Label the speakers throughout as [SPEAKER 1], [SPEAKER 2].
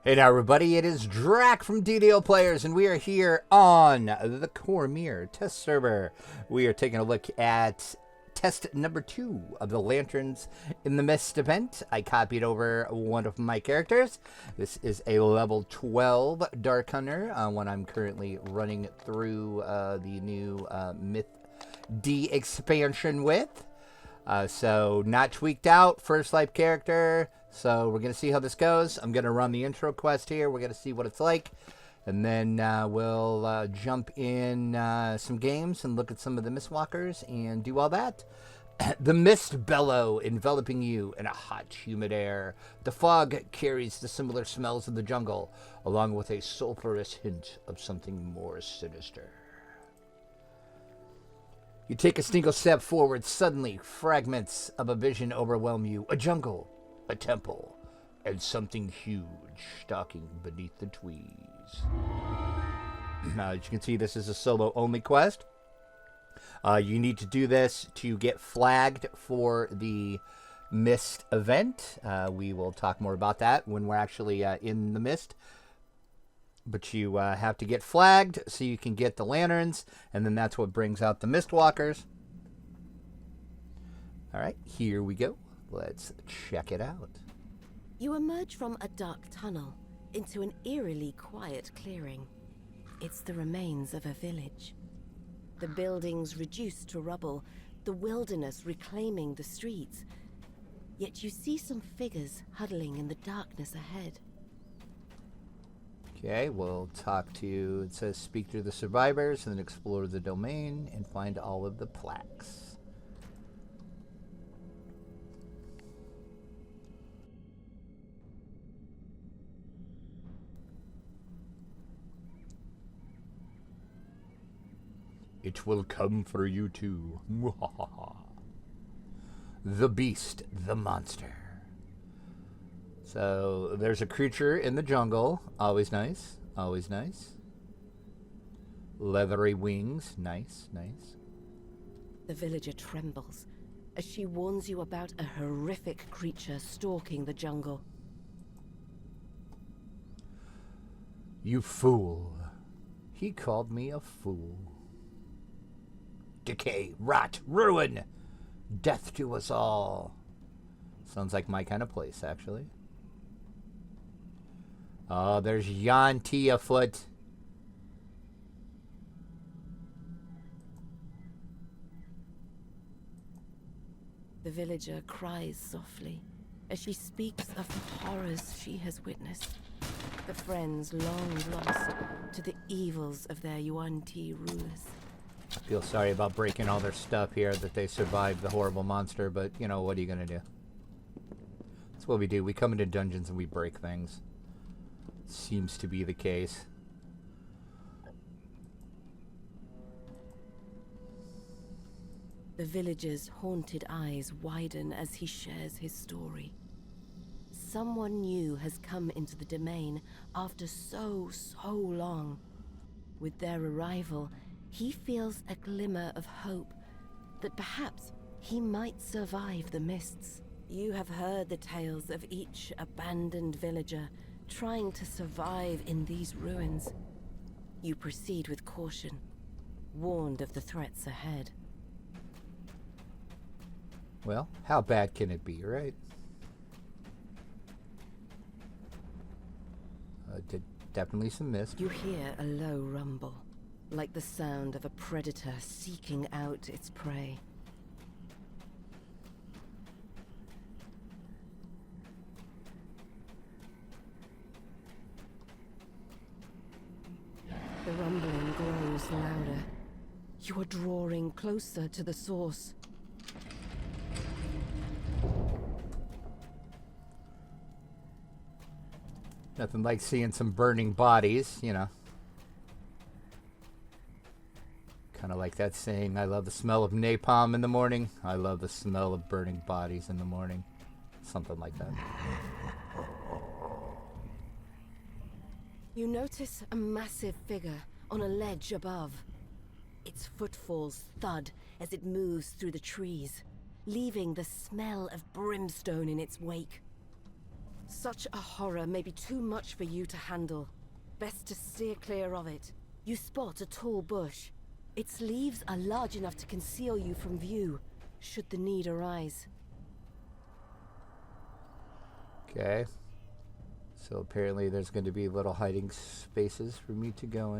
[SPEAKER 1] Hey now everybody, it is Drac from DDO Players, and we are here on the Cormyr test server. We are taking a look at test number 2 of the Lanterns in the Mist event. I copied over one of my characters. This is a level 12 Dark Hunter, one I'm currently running through the new Myth D expansion with. So not tweaked out, first life character. So we're going to see how this goes. I'm going to run the intro quest here. We're going to see what it's like. And then we'll jump in some games and look at some of the Mistwalkers and do all that. The mist bellow enveloping you in a hot, humid air. The fog carries the similar smells of the jungle, along with a sulphurous hint of something more sinister. You take a single step forward. Suddenly, fragments of a vision overwhelm you. A jungle, a temple, and something huge stalking beneath the trees. Now, as you can see, this is a solo-only quest. You need to do this to get flagged for the Mist event. We will talk more about that when we're actually in the Mist. But you have to get flagged so you can get the lanterns, and then that's what brings out the Mistwalkers. All right, here we go. Let's check it out.
[SPEAKER 2] You emerge from a dark tunnel into an eerily quiet clearing. It's the remains of a village. The buildings reduced to rubble, the wilderness reclaiming the streets. Yet you see some figures huddling in the darkness ahead.
[SPEAKER 1] Okay, we'll talk to, it says speak to the survivors and then explore the domain and find all of the plaques. It will come for you too. The beast, the monster. So there's a creature in the jungle. Always nice. Always nice. Leathery wings. Nice, nice.
[SPEAKER 2] The villager trembles as she warns you about a horrific creature stalking the jungle.
[SPEAKER 1] You fool. He called me a fool. Decay, rot, ruin. Death to us all. Sounds like my kind of place, actually. Oh, there's Yanti afoot.
[SPEAKER 2] The villager cries softly as she speaks of the horrors she has witnessed. The friends long lost to the evils of their Yuan-Ti rulers.
[SPEAKER 1] I feel sorry about breaking all their stuff here, that they survived the horrible monster, but, you know, what are you going to do? That's what we do. We come into dungeons and we break things. Seems to be the case.
[SPEAKER 2] The villager's haunted eyes widen as he shares his story. Someone new has come into the domain after so long. With their arrival, he feels a glimmer of hope that perhaps he might survive the mists. You have heard the tales of each abandoned villager trying to survive in these ruins. You proceed with caution, warned of the threats ahead.
[SPEAKER 1] Well, how bad can it be, right? Definitely some mist.
[SPEAKER 2] You hear a low rumble, like the sound of a predator seeking out its prey. The rumbling grows louder. You are drawing closer to the source.
[SPEAKER 1] Nothing like seeing some burning bodies, you know. Kind of like that saying, I love the smell of napalm in the morning. I love the smell of burning bodies in the morning. Something like that.
[SPEAKER 2] You notice a massive figure on a ledge above. Its footfalls thud as it moves through the trees, leaving the smell of brimstone in its wake. Such a horror may be too much for you to handle. Best to steer clear of it. You spot a tall bush. Its leaves are large enough to conceal you from view, should the need arise.
[SPEAKER 1] Okay. So apparently there's going to be little hiding spaces for me to go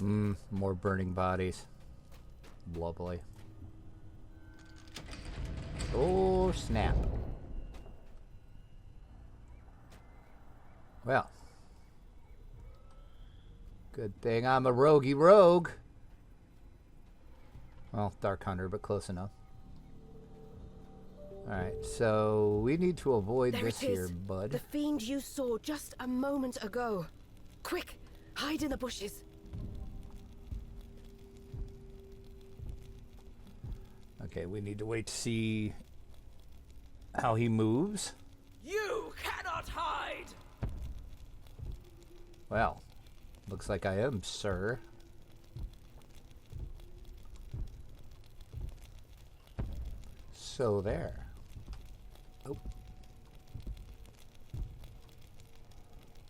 [SPEAKER 1] in. More burning bodies. Lovely. Oh, snap. Well. Good thing I'm a roguey rogue. Well, Dark Hunter, but close enough. Alright, so we need to avoid
[SPEAKER 2] There
[SPEAKER 1] this
[SPEAKER 2] it is.
[SPEAKER 1] here, bud.
[SPEAKER 2] The fiend you saw just a moment ago. Quick, hide in the bushes.
[SPEAKER 1] Okay, we need to wait to see how he moves.
[SPEAKER 3] You cannot hide!
[SPEAKER 1] Well, looks like I am, sir. So there. Oh.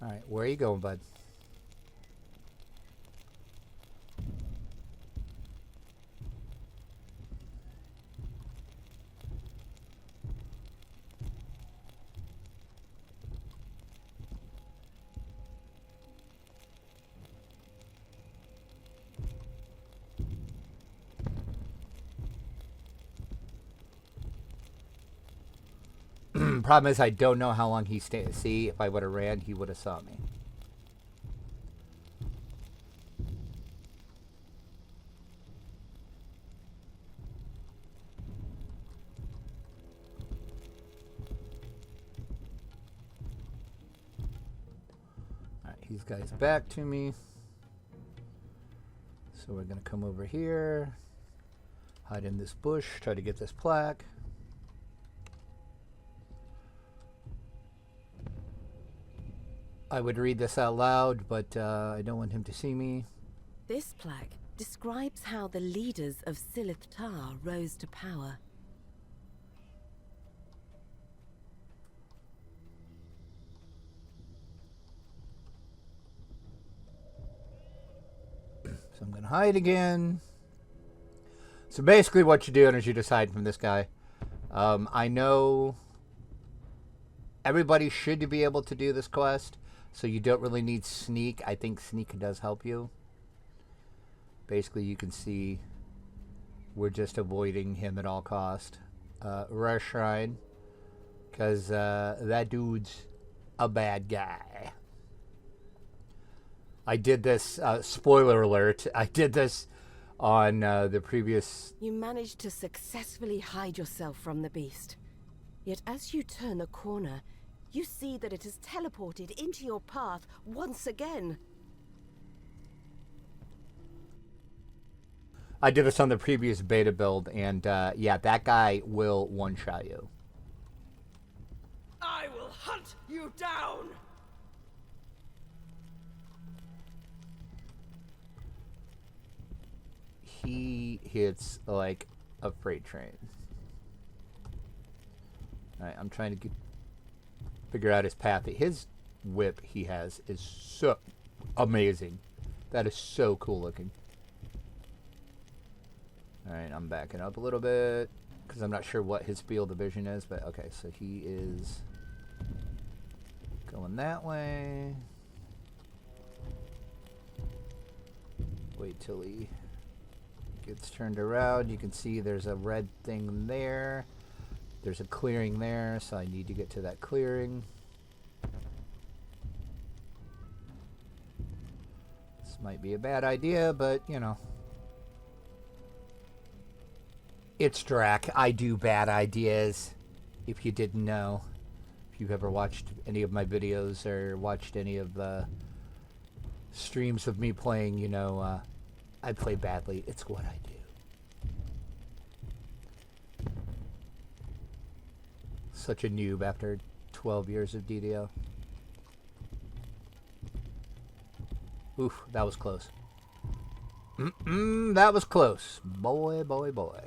[SPEAKER 1] Alright, where are you going, bud? Problem is, I don't know how long he stayed. See, if I would have ran, he would have saw me. Alright, he's got his back to me. So we're going to come over here, hide in this bush, try to get this plaque. I would read this out loud, but I don't want him to see me.
[SPEAKER 2] This plaque describes how the leaders of Silith Tar rose to power.
[SPEAKER 1] So I'm going to hide again. So basically what you're doing is you're just hiding from this guy. I know everybody should be able to do this quest, so you don't really need sneak. I think sneak does help you. Basically, you can see we're just avoiding him at all cost. Rare Shrine, because that dude's a bad guy. I did this, spoiler alert, I did this on the previous...
[SPEAKER 2] You managed to successfully hide yourself from the beast. Yet as you turn the corner, you see that it has teleported into your path once again.
[SPEAKER 1] I did this on the previous beta build, and yeah, that guy will one-shot you.
[SPEAKER 3] I will hunt you down!
[SPEAKER 1] He hits like a freight train. Alright, I'm trying to figure out his path. His whip he has is so amazing. That is so cool looking. Alright, I'm backing up a little bit because I'm not sure what his field of vision is, but okay, so he is going that way. Wait till he gets turned around. You can see there's a red thing there. There's a clearing there, so I need to get to that clearing. This might be a bad idea, but you know. It's Drac. I do bad ideas, if you didn't know. If you've ever watched any of my videos or watched any of the streams of me playing, you know, I play badly. It's what I do. Such a noob after 12 years of DDO. Oof, that was close. That was close. Boy, boy, boy.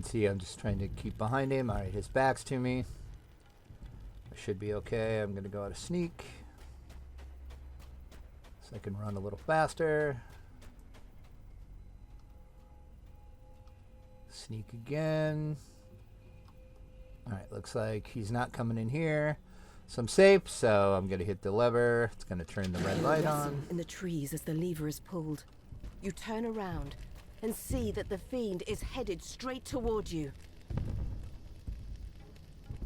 [SPEAKER 1] can see I'm just trying to keep behind him. Alright, his back's to me. I should be okay. I'm going to go out of sneak. So I can run a little faster. Sneak again. Alright, looks like he's not coming in here. So I'm safe, so I'm going to hit the lever. It's going to turn the red light on.
[SPEAKER 2] In the trees as the lever is pulled. You turn around and see that the fiend is headed straight toward you.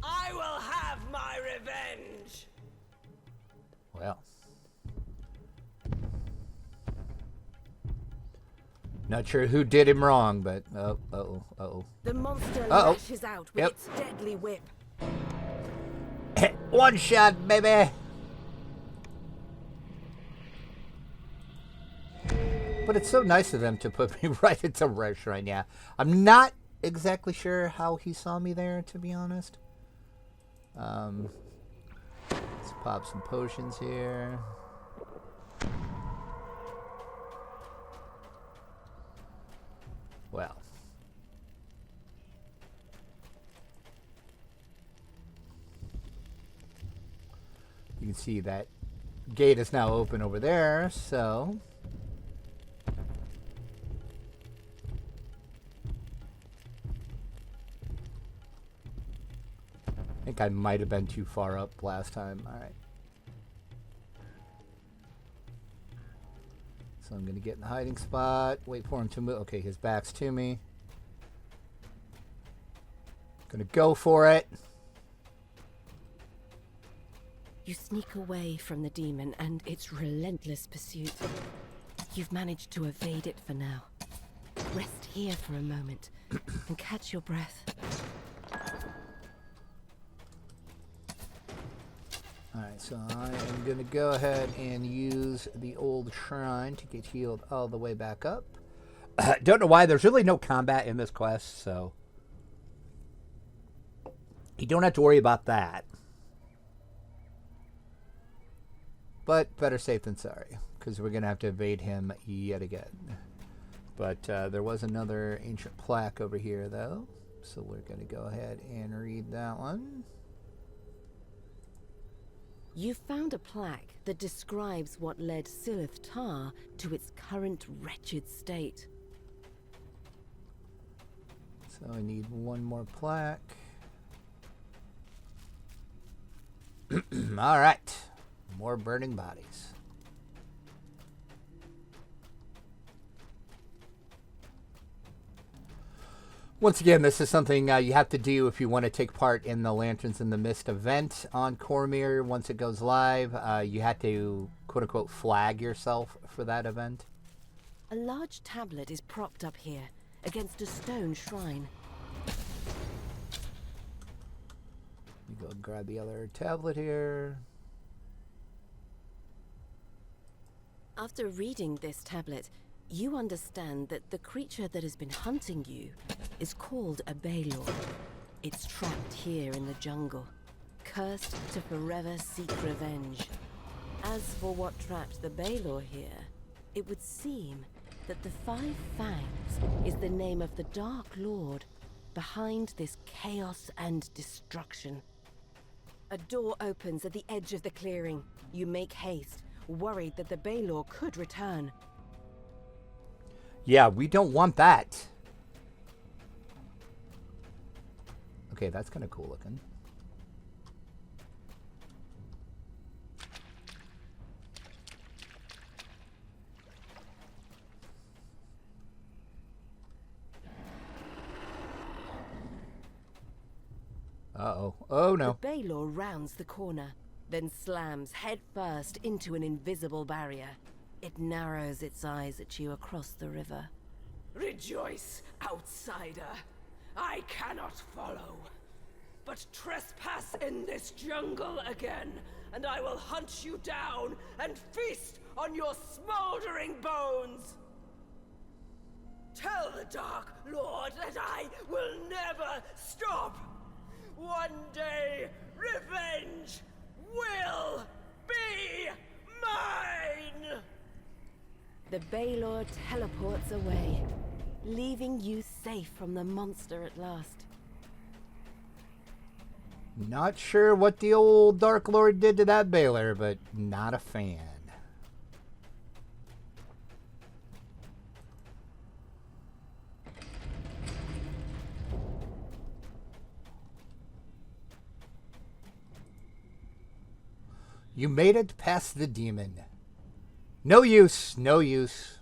[SPEAKER 3] I will have my revenge!
[SPEAKER 1] Well. Not sure who did him wrong, but... Uh-oh.
[SPEAKER 2] The monster lashes out with its deadly whip.
[SPEAKER 1] One shot, baby! But it's so nice of them to put me right into rush right now. I'm not exactly sure how he saw me there, to be honest. Let's pop some potions here. Well. You can see that gate is now open over there, so... I think I might have been too far up last time. Alright. So I'm going to get in the hiding spot. Wait for him to move. Okay, his back's to me. Gonna go for it.
[SPEAKER 2] You sneak away from the demon and its relentless pursuit. You've managed to evade it for now. Rest here for a moment and catch your breath.
[SPEAKER 1] Alright, so I am going to go ahead and use the old shrine to get healed all the way back up. Don't know why. There's really no combat in this quest, so you don't have to worry about that. But better safe than sorry, because we're going to have to evade him yet again. But there was another ancient plaque over here, though, so we're going to go ahead and read that one.
[SPEAKER 2] You found a plaque that describes what led Silith Tar to its current wretched state.
[SPEAKER 1] So I need one more plaque. All right. More burning bodies. Once again, this is something you have to do if you want to take part in the Lanterns in the Mist event on Cormyr. Once it goes live, you have to, quote-unquote, flag yourself for that event.
[SPEAKER 2] A large tablet is propped up here, against a stone shrine.
[SPEAKER 1] You go and grab the other tablet here.
[SPEAKER 2] After reading this tablet, you understand that the creature that has been hunting you is called a Balor. It's trapped here in the jungle, cursed to forever seek revenge. As for what trapped the Balor here, it would seem that the Five Fangs is the name of the Dark Lord behind this chaos and destruction. A door opens at the edge of the clearing. You make haste, worried that the Balor could return.
[SPEAKER 1] Yeah, we don't want that. Okay, that's kind of cool looking. Uh-oh. Oh, no.
[SPEAKER 2] The Balor rounds the corner, then slams headfirst into an invisible barrier. It narrows its eyes at you across the river.
[SPEAKER 3] Rejoice, outsider. I cannot follow. But trespass in this jungle again, and I will hunt you down and feast on your smoldering bones. Tell the Dark Lord that I will never stop. One day, revenge will be mine!
[SPEAKER 2] The Balor teleports away. leaving you safe from the monster at last.
[SPEAKER 1] Not sure what the old Dark Lord did to that Balor, but not a fan. You made it past the demon. No use, no use.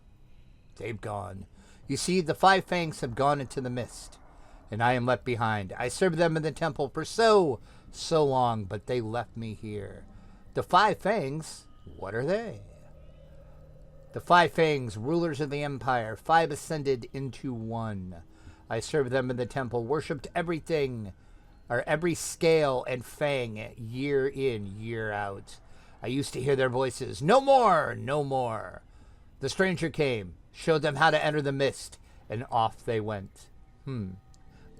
[SPEAKER 1] They've gone. You see, the five fangs have gone into the mist, and I am left behind. I served them in the temple for so long, but they left me here. The five fangs, what are they? The five fangs, rulers of the empire, five ascended into one. I served them in the temple, worshipped everything, or every scale and fang, year in, year out. I used to hear their voices, no more, no more. The stranger came, showed them how to enter the mist, and off they went. Can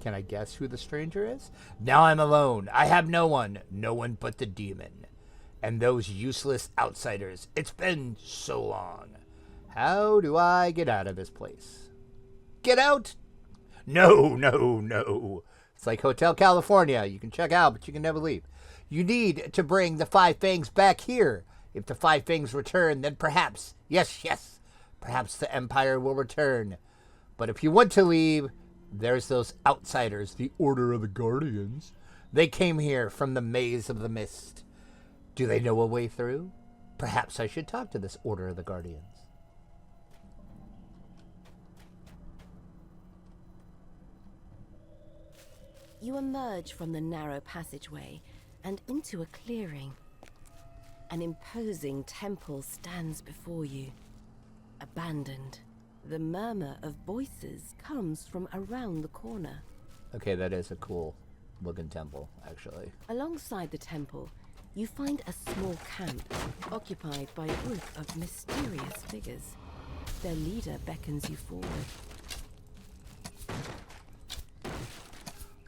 [SPEAKER 1] I guess who the stranger is? Now I'm alone. I have no one but the demon. And those useless outsiders. It's been so long. How do I get out of this place? Get out? No, no, no. It's like Hotel California. You can check out, but you can never leave. You need to bring the five fangs back here. If the five fangs return, then perhaps, yes, perhaps the Empire will return. But if you want to leave, there's those outsiders, the Order of the Guardians. They came here from the maze of the mist. Do they know a way through? Perhaps I should talk to this Order of the Guardians.
[SPEAKER 2] You emerge from the narrow passageway and into a clearing. An imposing temple stands before you, abandoned. The murmur of voices comes from around the corner.
[SPEAKER 1] Okay, that is a cool looking temple, actually.
[SPEAKER 2] Alongside the temple, you find a small camp occupied by a group of mysterious figures. Their leader beckons you forward.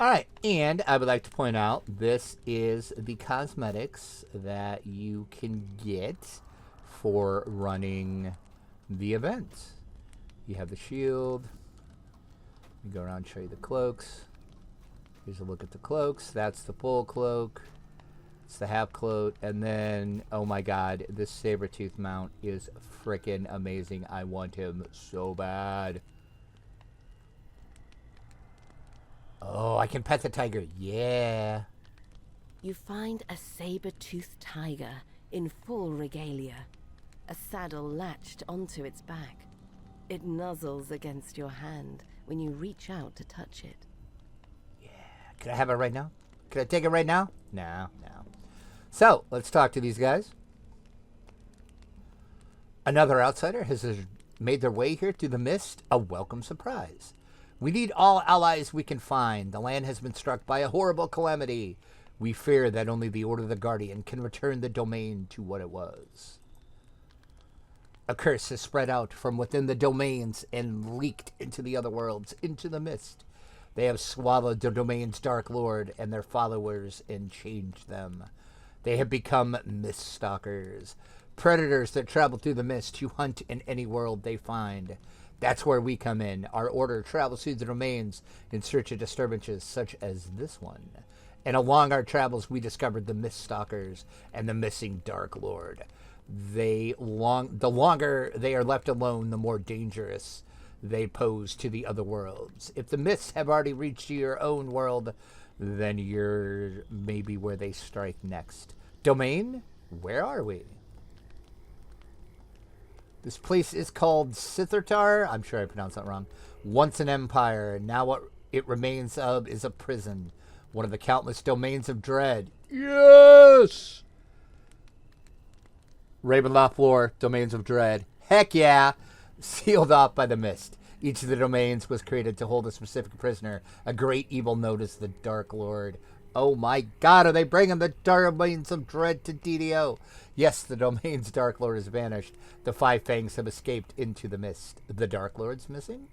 [SPEAKER 1] All right, and I would like to point out this is the cosmetics that you can get for running the event. You have the shield. You go around and show you the cloaks. Here's a look at the cloaks. That's the full cloak. It's the half cloak. And then, oh my god, this Sabertooth mount is freaking amazing. I want him so bad. Oh, I can pet the tiger. Yeah.
[SPEAKER 2] You find a saber-toothed tiger in full regalia, a saddle latched onto its back. It nuzzles against your hand when you reach out to touch it.
[SPEAKER 1] Yeah. Can I have it right now? Can I take it right now? No. So, let's talk to these guys. Another outsider has made their way here through the mist. A welcome surprise. We need all allies we can find. The land has been struck by a horrible calamity. We fear that only the Order of the Guardian can return the domain to what it was. A curse has spread out from within the domains and leaked into the other worlds, into the mist. They have swallowed the domain's Dark Lord and their followers and changed them. They have become mist stalkers, predators that travel through the mist to hunt in any world they find. That's where we come in. Our order travels through the domains in search of disturbances such as this one. And along our travels, we discovered the Mist Stalkers and the missing Dark Lord. The longer they are left alone, the more dangerous they pose to the other worlds. If the mists have already reached your own world, then you're maybe where they strike next. Domain? Where are we? This place is called Sithartar. I'm sure I pronounced that wrong. Once an empire, now what it remains of is a prison. One of the countless domains of dread. Yes! Ravenloft lore, domains of dread. Heck yeah! Sealed off by the mist. Each of the domains was created to hold a specific prisoner. A great evil known as the Dark Lord. Oh my god, are they bringing the domains of dread to DDO? Yes, the domain's Dark Lord has vanished. The five fangs have escaped into the mist. The Dark Lord's missing?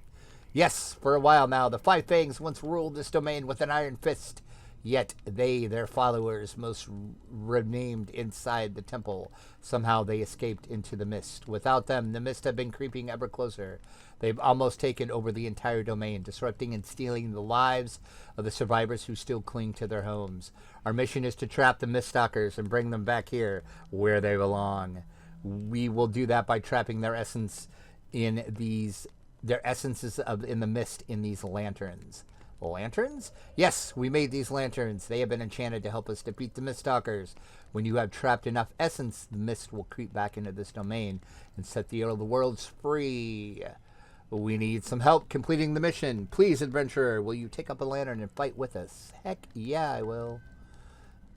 [SPEAKER 1] Yes, for a while now, the five fangs once ruled this domain with an iron fist. Yet they, their followers, most remained inside the temple. Somehow they escaped into the mist. Without them, the mist had been creeping ever closer. They've almost taken over the entire domain, disrupting and stealing the lives of the survivors who still cling to their homes. Our mission is to trap the Miststalkers and bring them back here where they belong. We will do that by trapping their essence in their essences in the mist in these lanterns. Lanterns? Yes, we made these lanterns. They have been enchanted to help us defeat the Miststalkers. When you have trapped enough essence, the mist will creep back into this domain and set the worlds free. We need some help completing the mission. Please, adventurer, will you take up a lantern and fight with us? Heck yeah, I will.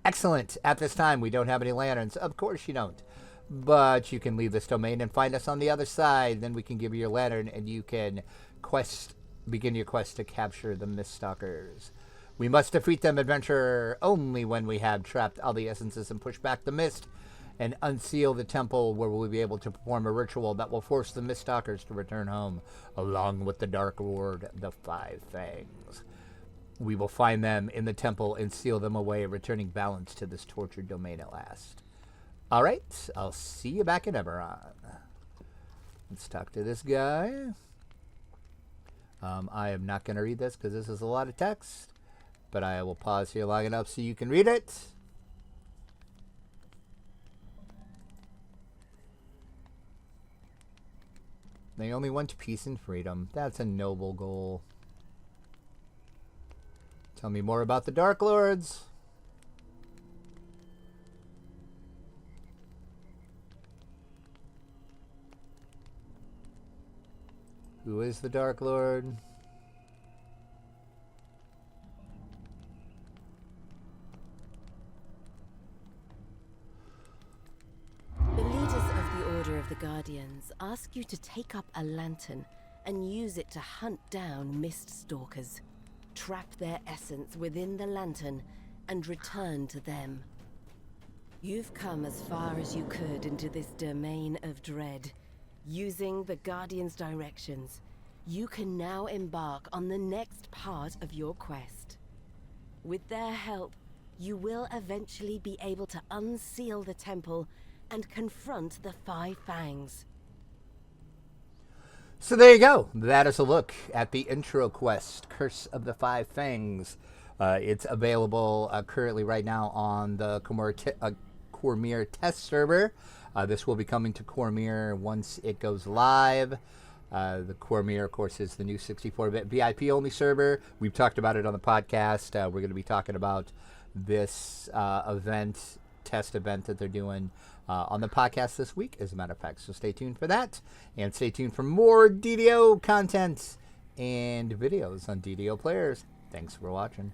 [SPEAKER 1] Excellent. At this time, we don't have any lanterns. Of course you don't. But you can leave this domain and find us on the other side. Then we can give you your lantern and you can begin your quest to capture the Miststalkers. We must defeat them, adventurer, only when we have trapped all the essences and push back the mist and unseal the temple, where we'll be able to perform a ritual that will force the Miststalkers to return home, along with the Dark Lord, the Five Fangs. We will find them in the temple and seal them away, returning balance to this tortured domain at last. All right, I'll see you back in Eberron. Let's talk to this guy. I am not going to read this because this is a lot of text, but I will pause here long enough so you can read it. They only want peace and freedom. That's a noble goal. Tell me more about the Dark Lords. Who is the Dark Lord?
[SPEAKER 2] The leaders of the Order of the Guardians ask you to take up a lantern and use it to hunt down Miststalkers. Trap their essence within the lantern and return to them. You've come as far as you could into this domain of dread. Using the Guardian's directions, you can now embark on the next part of your quest. With their help, you will eventually be able to unseal the temple and confront the Five Fangs.
[SPEAKER 1] So there you go. That is a look at the intro quest, Curse of the Five Fangs. It's available currently right now on the Cormyr test server. This will be coming to Cormyr once it goes live. The Cormyr, of course, is the new 64-bit VIP-only server. We've talked about it on the podcast. We're going to be talking about this test event that they're doing on the podcast this week, as a matter of fact. So stay tuned for that. And stay tuned for more DDO content and videos on DDO Players. Thanks for watching.